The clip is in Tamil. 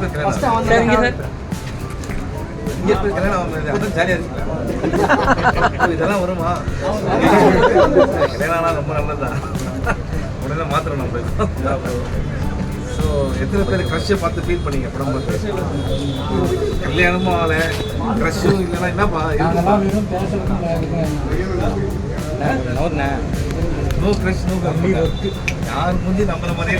பேர் கல்யாணம் சரிங்க சார். இங்கே போய் கல்யாணம் ஆகுது அதான் ஜாலியாக இருக்குல்ல. இதெல்லாம் வருமா? கல்யாணம் ஆனால் ரொம்ப நல்லதுதான். உடனே மாத்திரம் நம்ம. ஸோ எத்தனை பேர் க்ரஷ்ஷை பார்த்து ஃபீல் பண்ணீங்க படம் பார்த்து? கல்யாணமும் ஆகலை, க்ரஷ்ஷும் இல்லைன்னா என்னப்பா? நோ க்ரஷ் நோ யார் முந்தி நம்மள மாதிரியே